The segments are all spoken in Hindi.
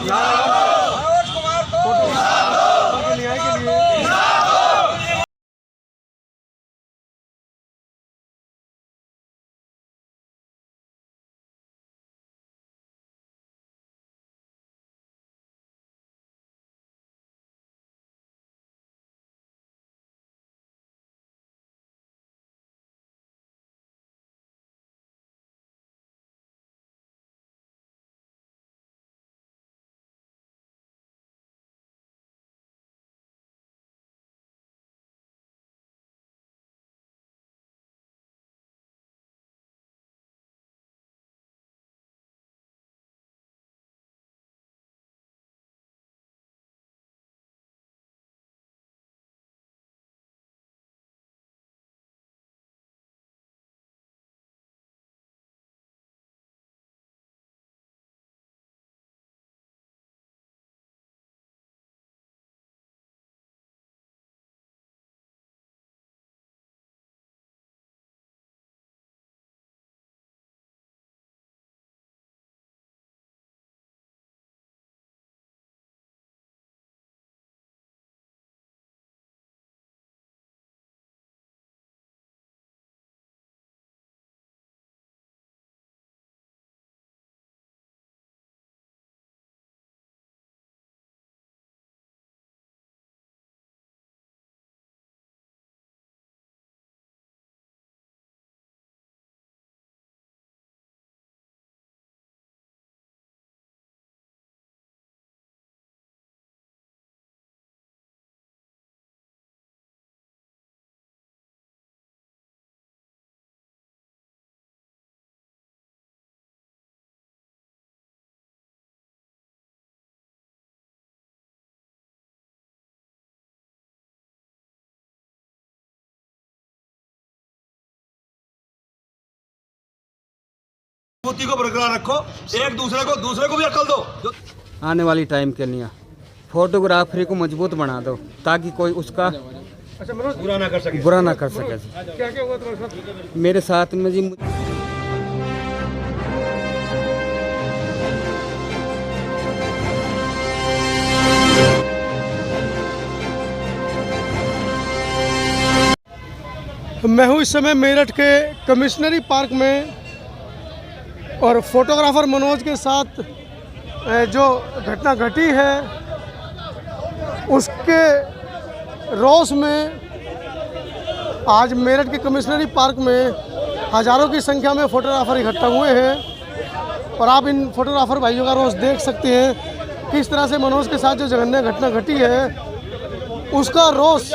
मनोज कुमार को न्याय के लिए बुद्धि को बरकरार रखो, एक दूसरे को भी अकल दो। आने वाली टाइम के लिए फोटोग्राफरी को मजबूत बना दो ताकि कोई उसका बुरा ना कर सके। क्या क्या हुआ तुम्हारे साथ? मेरे साथ में जी मैं हूँ इस समय मेरठ के कमिश्नरी पार्क में और फोटोग्राफर मनोज के साथ जो घटना घटी है उसके रोष में आज मेरठ के कमिश्नरी पार्क में हज़ारों की संख्या में फोटोग्राफर इकट्ठा हुए हैं और आप इन फोटोग्राफर भाइयों का रोष देख सकते हैं किस तरह से मनोज के साथ जो जघन्य घटना घटी है उसका रोष,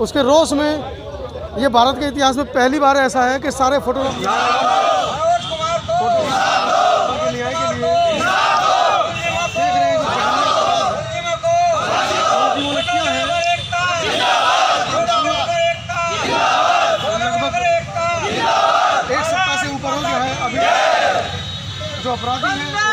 उसके रोष में ये भारत के इतिहास में पहली बार ऐसा है कि सारे फोटोग्राफर न्याय के लिए एक सप्ताह से ऊपर हो गया है। अभी जो अपराधी हैं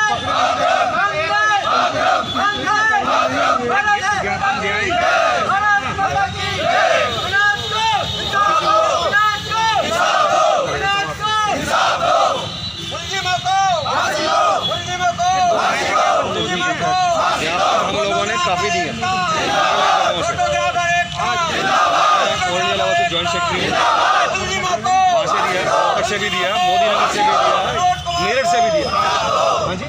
वो हम लोगों ने काफी दिए जॉइंट सेक्रेटरी वहाँ से दिया, रोहतक से भी दिया, मोदी नगर से भी दिया, मेरठ से भी दिया। हाँ जी,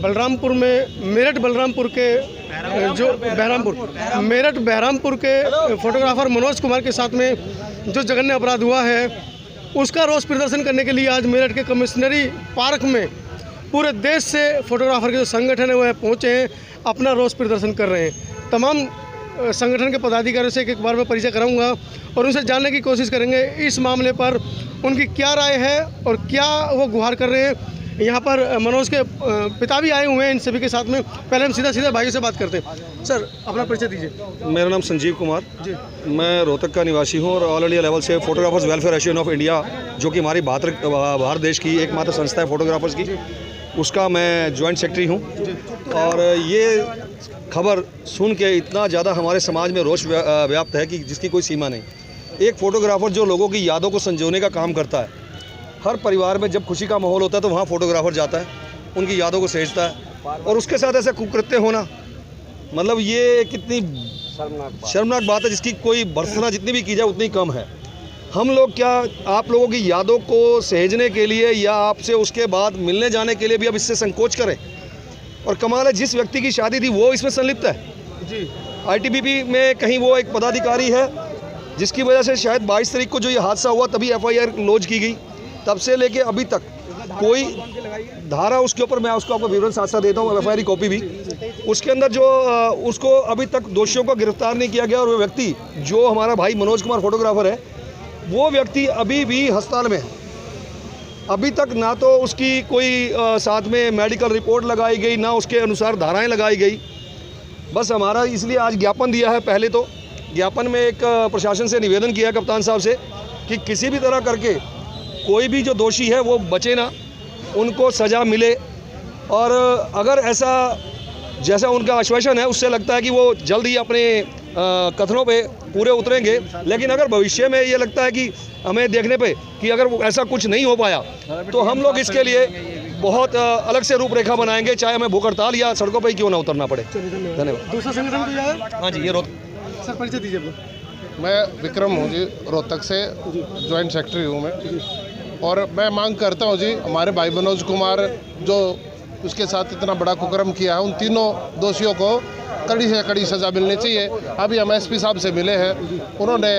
बलरामपुर में मेरठ बलरामपुर के जो मेरठ बहरामपुर के फोटोग्राफर मनोज कुमार के साथ में जो जघन्य अपराध हुआ है उसका रोष प्रदर्शन करने के लिए आज मेरठ के कमिश्नरी पार्क में पूरे देश से फोटोग्राफर के जो संगठन है वह पहुँचे हैं, अपना रोष प्रदर्शन कर रहे हैं। तमाम संगठन के पदाधिकारियों से एक बार मैं परिचय कराऊंगा और उनसे जानने की कोशिश करेंगे इस मामले पर उनकी क्या राय है और क्या वो गुहार कर रहे हैं। यहाँ पर मनोज के पिता भी आए हुए हैं इन सभी के साथ में। पहले हम सीधा भाइयों से बात करते हैं। सर, अपना परिचय दीजिए। मेरा नाम संजीव कुमार जी, मैं रोहतक का निवासी हूँ और ऑल इंडिया लेवल से photographers welfare association of India, जो कि हमारी भारत देश की एकमात्र संस्था है फोटोग्राफर्स की, उसका मैं जॉइंट सेक्रेटरी हूँ। और ये खबर सुन के इतना ज़्यादा हमारे समाज में रोष व्याप्त है कि जिसकी कोई सीमा नहीं। एक फ़ोटोग्राफ़र जो लोगों की यादों को संजोने का काम करता है। हर परिवार में जब खुशी का माहौल होता है तो वहाँ फ़ोटोग्राफ़र जाता है, उनकी यादों को सहेजता है, और उसके साथ ऐसे कुकृत्य होना, मतलब ये कितनी शर्मनाक बात है जिसकी कोई भर्त्सना जितनी भी की जाए उतनी कम है। हम लोग क्या आप लोगों की यादों को सहेजने के लिए या आपसे उसके बाद मिलने जाने के लिए भी अब इससे संकोच करें? और कमाल है, जिस व्यक्ति की शादी थी वो इसमें संलिप्त है जी। आईटीबीपी में कहीं वो एक पदाधिकारी है जिसकी वजह से शायद 22 तारीख को जो ये हादसा हुआ तभी एफआईआर लॉन्च की गई। तब से लेके अभी तक कोई धारा उसके ऊपर, मैं उसको आपको विवरण साथ साथ देता हूँ, एफआईआर कॉपी भी, उसके अंदर जो उसको अभी तक दोषियों को गिरफ्तार नहीं किया गया। और वो व्यक्ति जो हमारा भाई मनोज कुमार फोटोग्राफर है, वो व्यक्ति अभी भी अस्पताल में है। अभी तक ना तो उसकी कोई साथ में मेडिकल रिपोर्ट लगाई गई, ना उसके अनुसार धाराएं लगाई गई। बस हमारा इसलिए आज ज्ञापन दिया है। पहले तो ज्ञापन में एक प्रशासन से निवेदन किया है कप्तान साहब से कि किसी भी तरह करके कोई भी जो दोषी है वो बचे ना, उनको सज़ा मिले। और अगर ऐसा जैसा उनका आश्वासन है उससे लगता है कि वो जल्द ही अपने कथनों पे पूरे उतरेंगे, लेकिन अगर भविष्य में ये लगता है कि हमें देखने पे कि अगर ऐसा कुछ नहीं हो पाया तो हम लोग इसके लिए बहुत अलग से रूपरेखा बनाएंगे, चाहे हमें भूख हड़ताल या सड़कों पर ही क्यों ना उतरना पड़े। धन्यवाद। दूसरा संगठन तो है? हाँ जी, ये सर परिचय दीजिए अपना। मैं विक्रम हूँ जी, रोहतक से जॉइंट सेक्रेटरी हूँ मैं। और मैं मांग करता हूँ जी, हमारे भाई मनोज कुमार जो उसके साथ इतना बड़ा कुकर्म किया है, उन तीनों दोषियों को कड़ी से कड़ी सज़ा मिलनी चाहिए। अभी हम एसपी साहब से मिले हैं, उन्होंने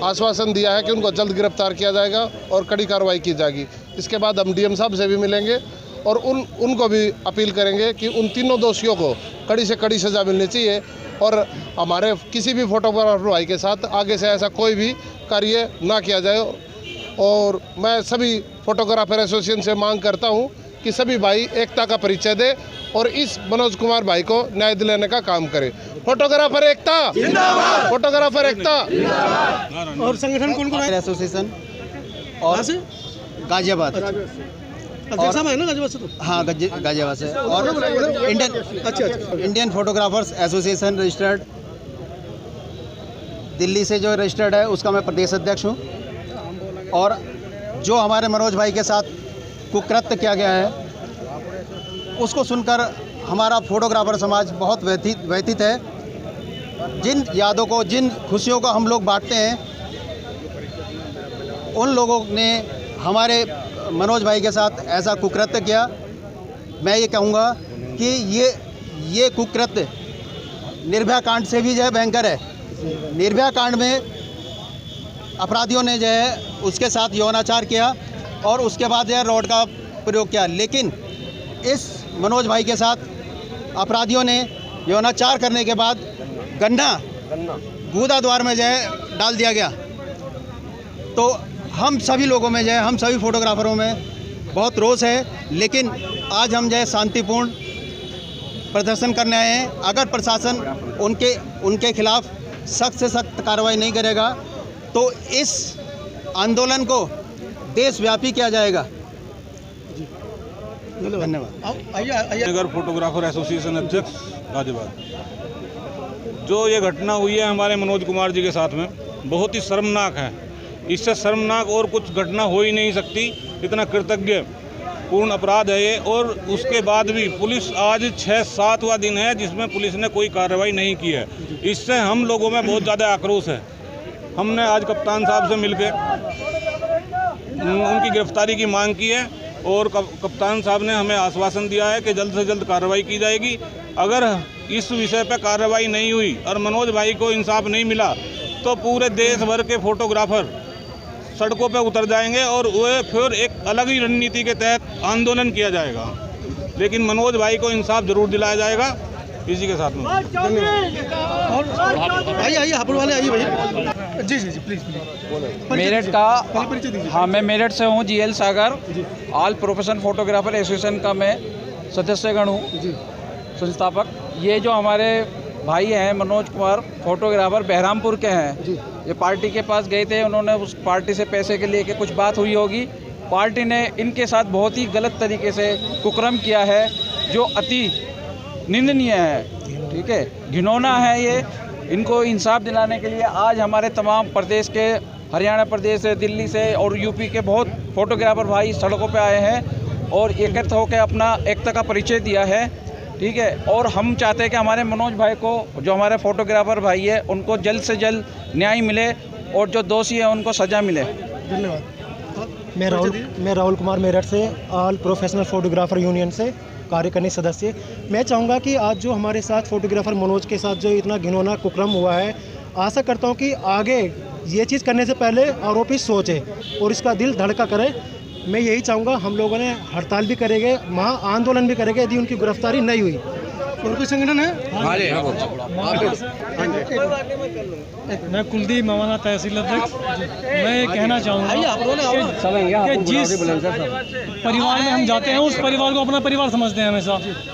आश्वासन दिया है कि उनको जल्द गिरफ्तार किया जाएगा और कड़ी कार्रवाई की जाएगी। इसके बाद हम डीएम साहब से भी मिलेंगे और उनको भी अपील करेंगे कि उन तीनों दोषियों को कड़ी से कड़ी सज़ा मिलनी चाहिए। और हमारे किसी भी फोटोग्राफर भाई के साथ आगे से ऐसा कोई भी कार्य ना किया जाए। और मैं सभी फोटोग्राफर एसोसिएशन से मांग करता हूं कि सभी भाई एकता का परिचय दे और इस मनोज कुमार भाई को न्याय दिलाने का काम करें। फोटोग्राफर एकता जिंदाबाद, फोटोग्राफर एकता। और संगठन कौन कौन है? एसोसिएशन और गाजियाबाद। अध्यक्ष साहब है ना गाजियाबाद से? तो हाँ, गाजियाबाद से। और Indian photographers association registered Delhi से जो रजिस्टर्ड है उसका मैं प्रदेश अध्यक्ष हूँ। और जो हमारे मनोज भाई के साथ कुकृत्य किया गया है उसको सुनकर हमारा फोटोग्राफर समाज बहुत व्यथित है। जिन यादों को, जिन खुशियों को हम लोग बांटते हैं, उन लोगों ने हमारे मनोज भाई के साथ ऐसा कुकृत्य किया। मैं ये कहूँगा कि ये कुकृत्य निर्भया कांड से भी जो है भयंकर है। निर्भया कांड में अपराधियों ने जो है उसके साथ यौनाचार किया और उसके बाद जो है रॉड का प्रयोग किया, लेकिन इस मनोज भाई के साथ अपराधियों ने यौनाचार करने के बाद गन्ना गूदा द्वार में जो है डाल दिया गया। तो हम सभी लोगों में जो है, हम सभी फोटोग्राफरों में बहुत रोष है, लेकिन आज हम जो है शांतिपूर्ण प्रदर्शन करने आए हैं। अगर प्रशासन उनके खिलाफ सख्त से सख्त कार्रवाई नहीं करेगा तो इस आंदोलन को देशव्यापी किया जाएगा। धन्यवाद। नगर फोटोग्राफर एसोसिएशन अध्यक्ष गाजियाबाद। जो ये घटना हुई है हमारे मनोज कुमार जी के साथ में, बहुत ही शर्मनाक है। इससे शर्मनाक और कुछ घटना हो ही नहीं सकती। इतना कृतज्ञ पूर्ण अपराध है ये। और उसके बाद भी पुलिस आज 6-7वां दिन है जिसमें पुलिस ने कोई कार्रवाई नहीं की है। इससे हम लोगों में बहुत ज़्यादा आक्रोश है। हमने आज कप्तान साहब से मिलकर उनकी गिरफ्तारी की मांग की है और कप्तान साहब ने हमें आश्वासन दिया है कि जल्द से जल्द कार्रवाई की जाएगी। अगर इस विषय पर कार्रवाई नहीं हुई और मनोज भाई को इंसाफ नहीं मिला तो पूरे देश भर के फोटोग्राफर सड़कों पर उतर जाएंगे और वह फिर एक अलग ही रणनीति के तहत आंदोलन किया जाएगा। लेकिन मनोज भाई को इंसाफ जरूर दिलाया जाएगा। इसी के साथ में आइए हापुड़ वाले आइए भैया। जी प्लीज। मेरठ का, हाँ मैं मेरठ से हूँ, जीएल सागर ऑल प्रोफेशनल फोटोग्राफर एसोसिएशन का मैं सदस्यगण हूँ, संस्थापक। ये जो हमारे भाई हैं मनोज कुमार फोटोग्राफर बहरामपुर के हैं, ये पार्टी के पास गए थे। उन्होंने उस पार्टी से पैसे के लिए कुछ बात हुई होगी। पार्टी ने इनके साथ बहुत ही गलत तरीके से कुकर्म किया है जो अति निंदनीय है। ठीक है, घिनौना है ये। इनको इंसाफ दिलाने के लिए आज हमारे तमाम प्रदेश के हरियाणा प्रदेश से, दिल्ली से और यूपी के बहुत फोटोग्राफर भाई सड़कों पे आए हैं और एकत्र होकर अपना एकता का परिचय दिया है, ठीक है। और हम चाहते हैं कि हमारे मनोज भाई को, जो हमारे फोटोग्राफर भाई है, उनको जल्द से जल्द न्याय मिले और जो दोषी है उनको सज़ा मिले। धन्यवाद। मैं राहुल कुमार मेरठ से, ऑल प्रोफेशनल फोटोग्राफर यूनियन से कार्यकारिणी सदस्य। मैं चाहूँगा कि आज जो हमारे साथ फोटोग्राफर मनोज के साथ जो इतना घिनौना कुकर्म हुआ है, आशा करता हूँ कि आगे ये चीज़ करने से पहले आरोपी सोचे और इसका दिल धड़का करे। मैं यही चाहूँगा, हम लोगों ने हड़ताल भी करेंगे, महा आंदोलन भी करेंगे यदि उनकी गिरफ्तारी नहीं हुई। और कोई संगठन है? मैं कुलदीप मवाना, तहसील अध्यक्ष। मैं ये कहना चाहूँगा कि जिस परिवार में हम जाते हैं उस परिवार को अपना परिवार समझते हैं हमेशा,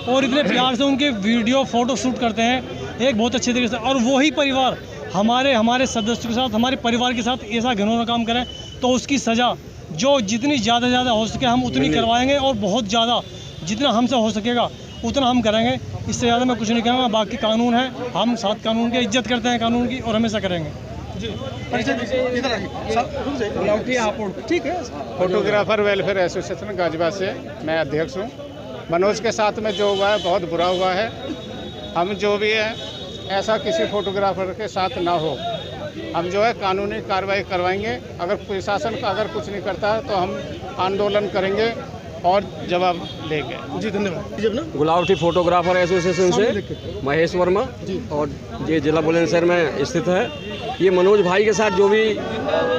और इतने प्यार से उनके वीडियो फ़ोटो शूट करते हैं एक बहुत अच्छे तरीके से, और वही परिवार हमारे सदस्यों के साथ, हमारे परिवार के साथ ऐसा घिनौना काम करें तो उसकी सज़ा जो जितनी ज़्यादा हो सके हम उतनी करवाएंगे, और बहुत ज़्यादा जितना हमसे हो सकेगा उतना हम करेंगे। इससे ज़्यादा मैं कुछ नहीं कहूँगा। बाकी कानून है, हम साथ कानून की इज्जत करते हैं, कानून की, और हमेशा करेंगे। ठीक है। फोटोग्राफर वेलफेयर एसोसिएशन गाजियाबाद से मैं अध्यक्ष हूँ। मनोज के साथ में जो हुआ है बहुत बुरा हुआ है। हम जो भी है ऐसा किसी फोटोग्राफर के साथ ना हो। हम जो है कानूनी कार्रवाई करवाएंगे। अगर प्रशासन का अगर कुछ नहीं करता है तो हम आंदोलन करेंगे और जवाब लेंगे। जी धन्यवाद। गुलावटी फोटोग्राफर एसोसिएशन से महेश वर्मा, और ये जिला बुलंदशहर में स्थित है। ये मनोज भाई के साथ जो भी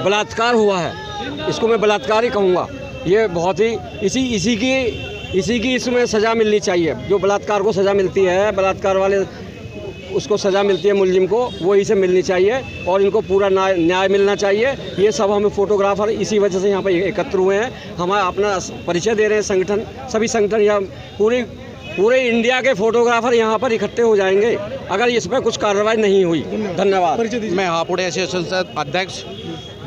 बलात्कार हुआ है, इसको मैं बलात्कार ही कहूँगा। ये बहुत ही इसी की इसमें सज़ा मिलनी चाहिए। जो बलात्कार को सज़ा मिलती है, बलात्कार वाले उसको सज़ा मिलती है मुलजिम को, वो इसे मिलनी चाहिए और इनको पूरा न्याय मिलना चाहिए। ये सब हम फोटोग्राफर इसी वजह से यहाँ पर एकत्र हुए हैं। हम अपना परिचय दे रहे हैं। संगठन, सभी संगठन या पूरे इंडिया के फोटोग्राफर यहाँ पर इकट्ठे हो जाएंगे अगर इस पर कुछ कार्रवाई नहीं हुई। धन्यवाद। मैं हापुड़ एसोसिएशन से अध्यक्ष।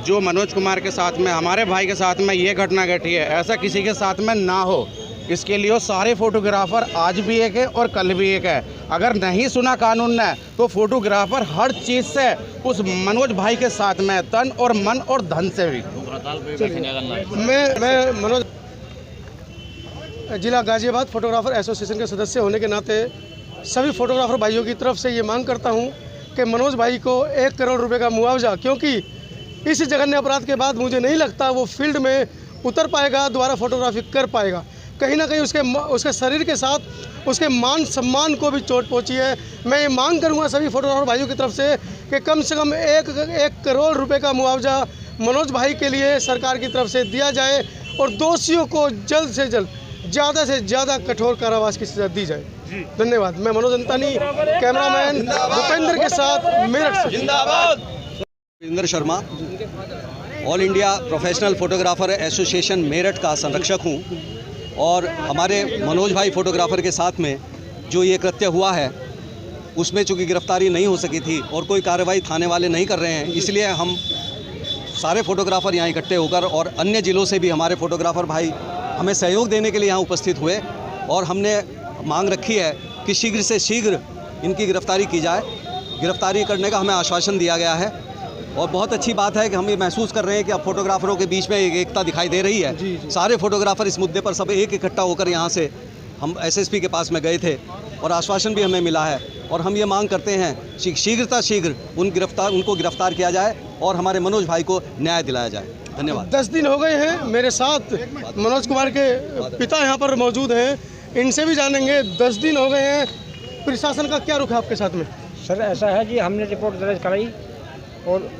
जो मनोज कुमार के साथ में, हमारे भाई के साथ में ये घटना घटी है, ऐसा किसी के साथ में ना हो, इसके लिए सारे फोटोग्राफर आज भी एक है और कल भी एक है। अगर नहीं सुना कानून ने तो फोटोग्राफर हर चीज़ से उस मनोज भाई के साथ में, तन और मन और धन से भी। मैं मनोज, जिला गाजियाबाद फोटोग्राफर एसोसिएशन के सदस्य होने के नाते सभी फोटोग्राफर भाइयों की तरफ से ये मांग करता हूँ कि मनोज भाई को 1 करोड़ रुपए का मुआवजा, क्योंकि इस जघन्य अपराध के बाद मुझे नहीं लगता वो फील्ड में उतर पाएगा, दोबारा फोटोग्राफी कर पाएगा। कहीं ना कहीं उसके शरीर के साथ उसके मान सम्मान को भी चोट पहुंची है। मैं ये मांग करूंगा सभी फोटोग्राफर भाइयों की तरफ से कि कम से कम 1 करोड़ रुपए का मुआवजा मनोज भाई के लिए सरकार की तरफ से दिया जाए और दोषियों को जल्द से जल्द, ज़्यादा से ज़्यादा कठोर कारावास की सजा दी जाए। धन्यवाद। मैं मनोज अंतानी, कैमरामैन भूपेंद्र के साथ, मेरठ से। Bhupendra Sharma, all India professional photographer association Meerut का संरक्षक हूँ। और हमारे मनोज भाई फोटोग्राफर के साथ में जो ये कृत्य हुआ है उसमें चूँकि गिरफ्तारी नहीं हो सकी थी और कोई कार्रवाई थाने वाले नहीं कर रहे हैं, इसलिए हम सारे फोटोग्राफर यहाँ इकट्ठे होकर और अन्य ज़िलों से भी हमारे फोटोग्राफर भाई हमें सहयोग देने के लिए यहाँ उपस्थित हुए और हमने मांग रखी है कि शीघ्र से शीघ्र इनकी गिरफ्तारी की जाए। गिरफ्तारी करने का हमें आश्वासन दिया गया है और बहुत अच्छी बात है कि हम ये महसूस कर रहे हैं कि अब फोटोग्राफरों के बीच में एक एकता दिखाई दे रही है। सारे फोटोग्राफर इस मुद्दे पर सब एक इकट्ठा होकर यहाँ से हम एसएसपी के पास में गए थे और आश्वासन भी हमें मिला है और हम ये मांग करते हैं शीघ्र उनको गिरफ्तार किया जाए और हमारे मनोज भाई को न्याय दिलाया जाए। धन्यवाद। 10 दिन हो गए हैं, मेरे साथ मनोज कुमार के पिता यहाँ पर मौजूद हैं, इनसे भी जानेंगे। 10 दिन हो गए हैं, प्रशासन का क्या रुख है आपके साथ में? सर ऐसा है जी, हमने रिपोर्ट दर्ज कराई और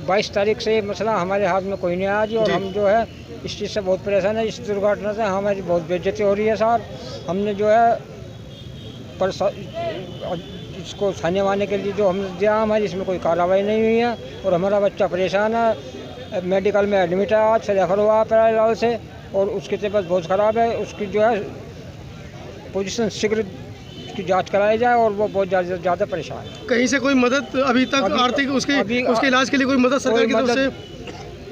22 तारीख से मसला हमारे हाथ में कोई नहीं आया जी, और हम जो है इस चीज़ से बहुत परेशान है। इस दुर्घटना से हमारी बहुत बेइज्जती हो रही है सर। हमने जो है इसको थाने वाने के लिए जो हमने दिया, हमारी इसमें कोई कार्रवाई नहीं हुई है और हमारा बच्चा परेशान है। मेडिकल में एडमिट है, आज से रेफर हुआ पैरालाल से और उसकी तबीयत बहुत ख़राब है। उसकी जो है पोजीशन शीघ्र की जांच कराई जाए और वो बहुत ज़्यादा परेशान है। कहीं से कोई मदद अभी तक आर्थिक उसके इलाज के लिए कोई मदद सरकार की तरफ से?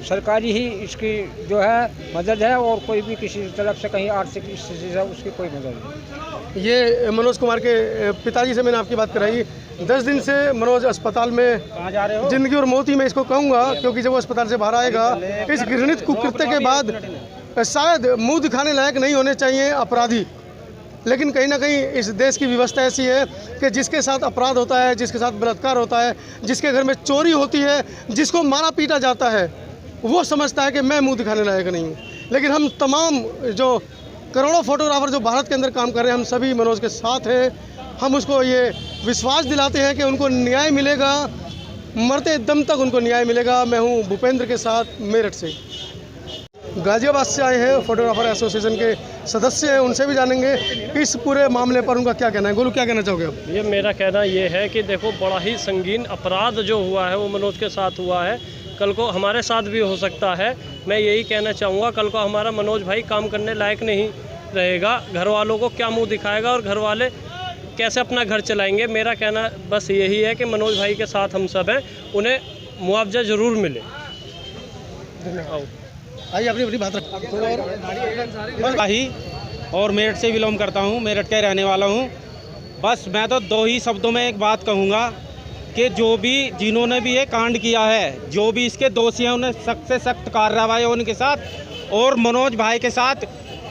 सरकारी ही इसकी जो है मदद है, और कोई भी किसी तरफ से कहीं आर्थिक स्थिति से उसकी कोई मदद नहीं। ये मनोज कुमार के पिताजी से मैंने आपकी बात कराई। 10 दिन से मनोज अस्पताल में कहाँ जा रहे हो? जिंदगी और मौत ही मैं इसको कहूँगा, क्योंकि जब वो अस्पताल से बाहर आएगा इस घृणित कुकृत्य के बाद शायद मुंह दिखाने लायक नहीं होने चाहिए अपराधी, लेकिन कहीं ना कहीं इस देश की व्यवस्था ऐसी है कि जिसके साथ अपराध होता है, जिसके साथ बलात्कार होता है, जिसके घर में चोरी होती है, जिसको मारा पीटा जाता है, वो समझता है कि मैं मुंह दिखाने लायक नहीं हूँ। लेकिन हम तमाम जो करोड़ों फोटोग्राफर जो भारत के अंदर काम कर रहे हैं, हम सभी मनोज के साथ हैं। हम उसको ये विश्वास दिलाते हैं कि उनको न्याय मिलेगा, मरते दम तक उनको न्याय मिलेगा। मैं हूँ भूपेंद्र के साथ, मेरठ से। गाजियाबाद से आए हैं, फोटोग्राफर एसोसिएशन के सदस्य हैं, उनसे भी जानेंगे इस पूरे मामले पर उनका क्या कहना है। गोलू, क्या कहना चाहोगे आप? ये मेरा कहना ये है कि देखो, बड़ा ही संगीन अपराध जो हुआ है वो मनोज के साथ हुआ है, कल को हमारे साथ भी हो सकता है। मैं यही कहना चाहूँगा, कल को हमारा मनोज भाई काम करने लायक नहीं रहेगा, घर वालों को क्या मुँह दिखाएगा और घर वाले कैसे अपना घर चलाएँगे। मेरा कहना बस यही है कि मनोज भाई के साथ हम सब हैं, उन्हें मुआवजा ज़रूर मिले। आइए अपनी अपनी बात रख। ही और मेरठ से बिलोंग करता हूँ, मेरठ का रहने वाला हूँ। बस मैं तो 2 ही शब्दों में एक बात कहूँगा कि जो भी जिन्होंने भी ये कांड किया है, जो भी इसके दोषी हैं, उन्हें सख्त से सख्त कार्रवाई उनके साथ, और मनोज भाई के साथ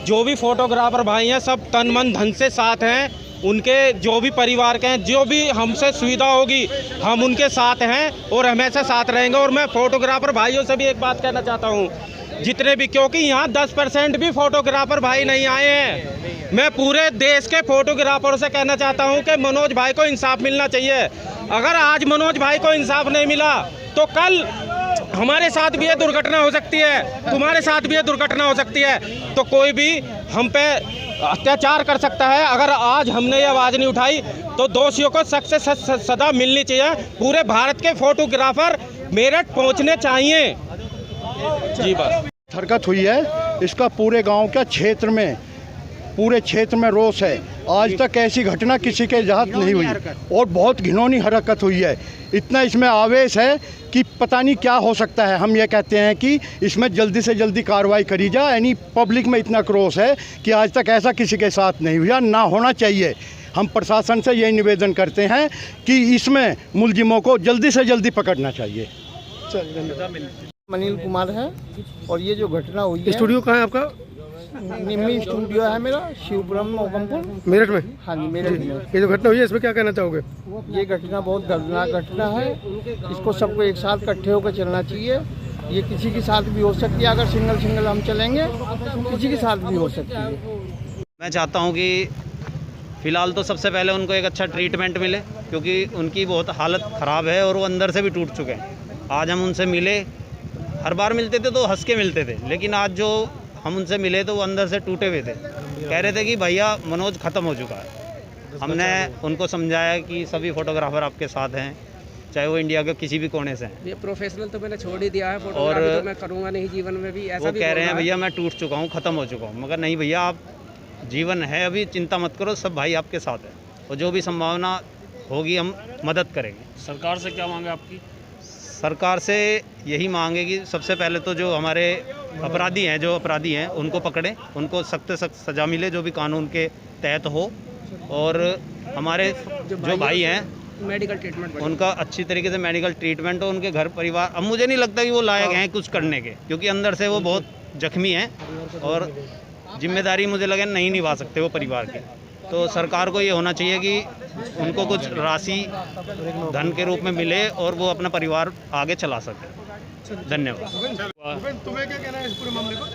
जो भी फोटोग्राफर भाई हैं सब तन मन धन से साथ हैं। उनके जो भी परिवार के हैं, जो भी हमसे सुविधा होगी हम उनके साथ हैं और हमेशा साथ रहेंगे। और मैं फोटोग्राफर भाइयों से भी एक बात कहना चाहता हूँ, जितने भी, क्योंकि यहाँ 10% भी फोटोग्राफर भाई नहीं आए हैं, मैं पूरे देश के फोटोग्राफरों से कहना चाहता हूँ कि मनोज भाई को इंसाफ मिलना चाहिए। अगर आज मनोज भाई को इंसाफ नहीं मिला तो कल हमारे साथ भी ये दुर्घटना हो सकती है, तुम्हारे साथ भी ये दुर्घटना हो सकती है। तो कोई भी हम पे अत्याचार कर सकता है। अगर आज हमने ये आवाज़ नहीं उठाई तो दोषियों को सख्त से सजा मिलनी चाहिए। पूरे भारत के फोटोग्राफर मेरठ पहुँचने चाहिए। जी बस हरकत हुई है, इसका पूरे गांव के क्षेत्र में, पूरे क्षेत्र में रोष है। आज तक ऐसी घटना किसी के साथ नहीं हुई और बहुत घिनौनी हरकत हुई है। इतना इसमें आवेश है कि पता नहीं क्या हो सकता है। हम ये कहते हैं कि इसमें जल्दी से जल्दी कार्रवाई करी जाए। यानी पब्लिक में इतना क्रोध है कि आज तक ऐसा किसी के साथ नहीं हुआ, ना होना चाहिए। हम प्रशासन से यही निवेदन करते हैं कि इसमें मुलजिमों को जल्दी से जल्दी पकड़ना चाहिए। अनिल कुमार है और ये जो घटना हुई है, स्टूडियो कहाँ है आपका? निम्मी स्टूडियो है मेरा, शिवपुरम मोहम्मदपुर, मेरठ में। हाँ जी, मेरठ में। ये जो घटना हुई है इसमें क्या कहना चाहोगे? ये घटना बहुत दर्दनाक घटना है, इसको सबको एक साथ इकट्ठे होकर चलना चाहिए। ये किसी के साथ भी हो सकती है, अगर सिंगल हम चलेंगे तो किसी के साथ भी हो सकती है। मैं चाहता हूँ कि फ़िलहाल तो सबसे पहले उनको एक अच्छा ट्रीटमेंट मिले, क्योंकि उनकी बहुत हालत ख़राब है और वो अंदर से भी टूट चुके हैं। आज हम उनसे मिले, हर बार मिलते थे तो हंस के मिलते थे, लेकिन आज जो हम उनसे मिले तो वो अंदर से टूटे हुए थे। कह रहे थे कि भैया मनोज ख़त्म हो चुका है। हमने उनको समझाया कि सभी फोटोग्राफर आपके साथ हैं, चाहे वो इंडिया के किसी भी कोने से हैं। ये प्रोफेशनल तो मैंने छोड़ ही दिया है, फोटोग्राफी तो मैं करूँगा नहीं जीवन में भी। ऐसा वो कह रहे हैं भैया मैं टूट चुका हूँ, ख़त्म हो चुका हूँ। मगर नहीं भैया, आप जीवन है अभी, चिंता मत करो, सब भाई आपके साथ है और जो भी संभावना होगी हम मदद करेंगे। सरकार से क्या मांगे आपकी? सरकार से यही मांगे कि सबसे पहले तो जो हमारे अपराधी हैं उनको पकड़ें, उनको सख्त सख्त सज़ा मिले जो भी कानून के तहत हो, और हमारे जो भाई हैं मेडिकल ट्रीटमेंट, उनका अच्छी तरीके से मेडिकल ट्रीटमेंट हो। उनके घर परिवार, अब मुझे नहीं लगता कि वो लायक हैं कुछ करने के, क्योंकि अंदर से वो बहुत जख्मी हैं और जिम्मेदारी मुझे लगे नहीं निभा सकते वो परिवार की। तो सरकार को ये होना चाहिए कि उनको कुछ राशि धन के रूप में मिले और वो अपना परिवार आगे चला सके। धन्यवाद। तुम्हें क्या कहना है इस पूरे मामले पर?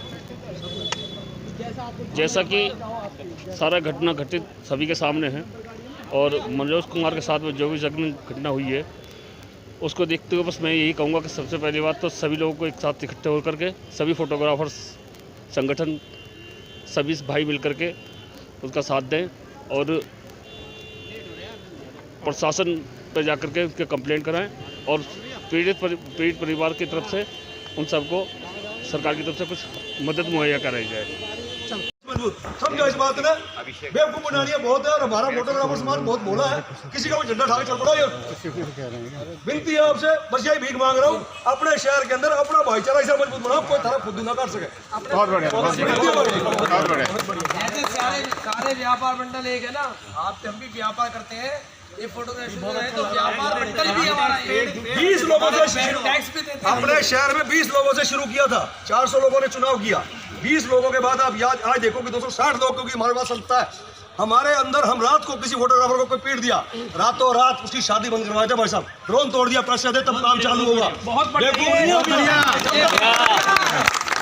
जैसा कि सारा घटना घटित सभी के सामने है और मनोज कुमार के साथ में जो भी घटना हुई है उसको देखते हुए बस मैं यही कहूँगा कि सबसे पहली बात तो सभी लोगों को एक साथ इकट्ठे होकर के, सभी फोटोग्राफर्स संगठन, सभी भाई मिल करके उसका साथ दें और प्रशासन पर जाकर के उसके कंप्लेंट कराएं और पीड़ित परिवार की तरफ से उन सबको सरकार की तरफ से कुछ मदद मुहैया कराई जाए। मजबूत। समझो इस बात ने बेवकूफ बनानी बहुत है और हमारा फोटोग्राफर समाज बहुत भोला है, किसी का भी झंडा उठा के चल पड़ा। ये विनती है आपसे, बस यही भीख मांग रहा हूँ, अपने शहर के अंदर अपना भाईचारा ऐसा मजबूत बनाओ कोई थारा खुद ना कर सके। बहुत बढ़िया। ऐसे सारे व्यापार मंडल एक है ना, आप हम भी व्यापार करते हैं, ये फोटोग्राफी है तो व्यापार मंडल भी हमारा 20 लोगों से टैक्स भी देते हैं। अपने शहर में 20 लोगों से शुरू किया था, 400 लोगों ने चुनाव किया, 20 लोगों के बाद आप याद आज देखो कि 260 लोगों की हमारे पास संस्था है। हमारे अंदर हम रात को किसी फोटोग्राफर को कोई पीट दिया, रातों रात उसकी शादी बंद करवाए थे भाई साहब, ड्रोन तोड़ दिया, पैसे दे तब काम चालू होगा।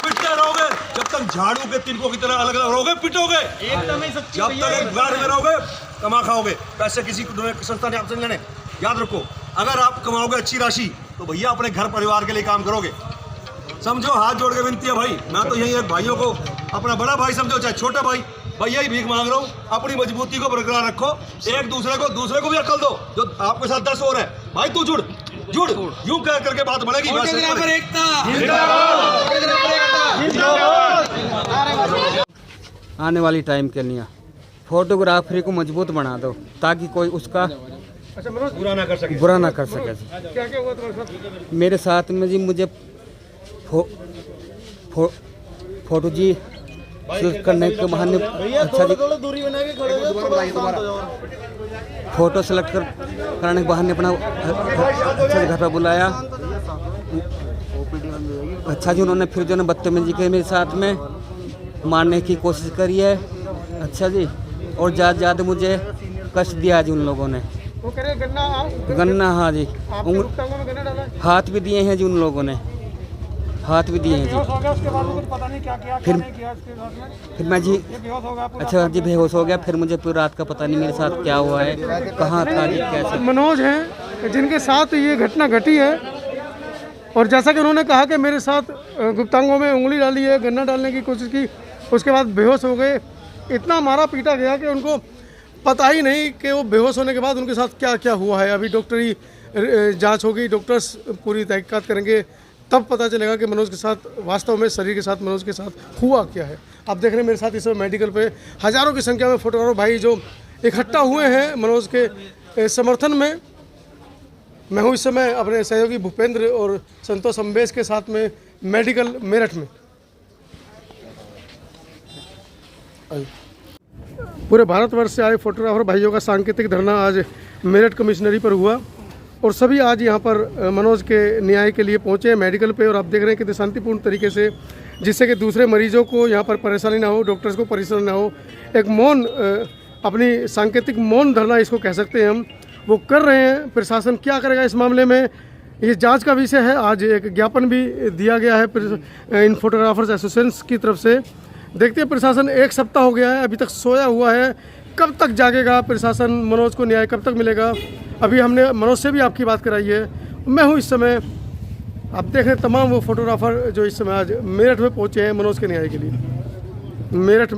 पिटते रहोगे जब तक झाड़ू के तिनकों की तरह अलग अलग रहोगे, पिटोगे जब तक एक घर में रहोगे, कमा खाओगे पैसे किसी संस्था ने आपसे लेने। याद रखो, अगर आप कमाओगे अच्छी राशि तो भैया अपने घर परिवार के लिए काम करोगे। समझो, हाथ जोड़ के विनती है भाई, मैं तो यही एक भाइयों को अपना बड़ा भाई समझो चाहे छोटा भाई, भैया ही भीख मांग रहा हूँ, अपनी मजबूती को बरकरार रखो, एक दूसरे को भी अक्ल दो। जो आपके साथ 10 और है भाई, तू जुड़ यूं कह करके बात बढ़ेगी। आने वाली टाइम के लिए फोटोग्राफरी को मजबूत बना दो ताकि कोई उसका बुरा ना कर सके। क्या क्या हुआ तुम्हारे साथ? मेरे साथ में जी मुझे फोटो जी शूट करने के बहाने अच्छा जी दूरी बना के खड़े फोटो सेलेक्ट कराने के बहाने अपना अच्छा जी घर पर बुलाया। अच्छा जी उन्होंने फिर जो है बदतमीजी की मेरे साथ में, मारने की कोशिश करी है। अच्छा जी, और ज़्यादा मुझे कष्ट दिया जी उन लोगों ने। वो कह रहे गन्ना, हाँ जी, गन्ना डाला, हाथ भी दिए हैं जी उन लोगों ने, हाथ भी दिए हैं जी। उसके बाद कुछ पता नहीं क्या किया, क्या नहीं किया इसके साथ में। फिर मैं जी बेहोश हो गया। अच्छा जी बेहोश हो गया। फिर मुझे पूरी रात का पता नहीं मेरे साथ क्या हुआ है, कहाँ था जी, कैसे। मनोज हैं जिनके साथ ये घटना घटी है, और जैसा कि उन्होंने कहा कि मेरे साथ गुप्तांगों में उंगली डाली है, गन्ना डालने की कोशिश की, उसके बाद बेहोश हो गए। इतना मारा पीटा गया कि उनको पता ही नहीं कि वो बेहोश होने के बाद उनके साथ क्या क्या हुआ है। अभी डॉक्टरी जांच होगी, डॉक्टर्स पूरी तहकीकात करेंगे, तब पता चलेगा कि मनोज के साथ वास्तव में शरीर के साथ मनोज के साथ हुआ क्या है। आप देख रहे हैं मेरे साथ इस समय मेडिकल पे हज़ारों की संख्या में फोटोग्राफर भाई जो इकट्ठा हुए हैं मनोज के समर्थन में। मैं हूँ इस समय अपने सहयोगी भूपेंद्र और संतोष अम्बेश के साथ में मेडिकल मेरठ में। पूरे भारतवर्ष से आए फोटोग्राफर भाइयों का सांकेतिक धरना आज मेरठ कमिश्नरी पर हुआ, और सभी आज यहाँ पर मनोज के न्याय के लिए पहुँचे हैं मेडिकल पे। और आप देख रहे हैं कितने शांतिपूर्ण तरीके से, जिससे कि दूसरे मरीजों को यहाँ पर परेशानी ना हो, डॉक्टर्स को परेशानी ना हो, एक मौन अपनी सांकेतिक मौन धरना इसको कह सकते हैं हम, वो कर रहे हैं। प्रशासन क्या करेगा इस मामले में, ये जांच का विषय है। आज एक ज्ञापन भी दिया गया है इन फोटोग्राफर्स एसोसिएशन की तरफ से। देखते हैं प्रशासन, 1 सप्ताह हो गया है, अभी तक सोया हुआ है, कब तक जागेगा प्रशासन, मनोज को न्याय कब तक मिलेगा। अभी हमने मनोज से भी आपकी बात कराई है। मैं हूँ इस समय, आप देख रहे हैं तमाम वो फोटोग्राफर जो इस समय आज मेरठ में पहुँचे हैं मनोज के न्याय के लिए। मेरठ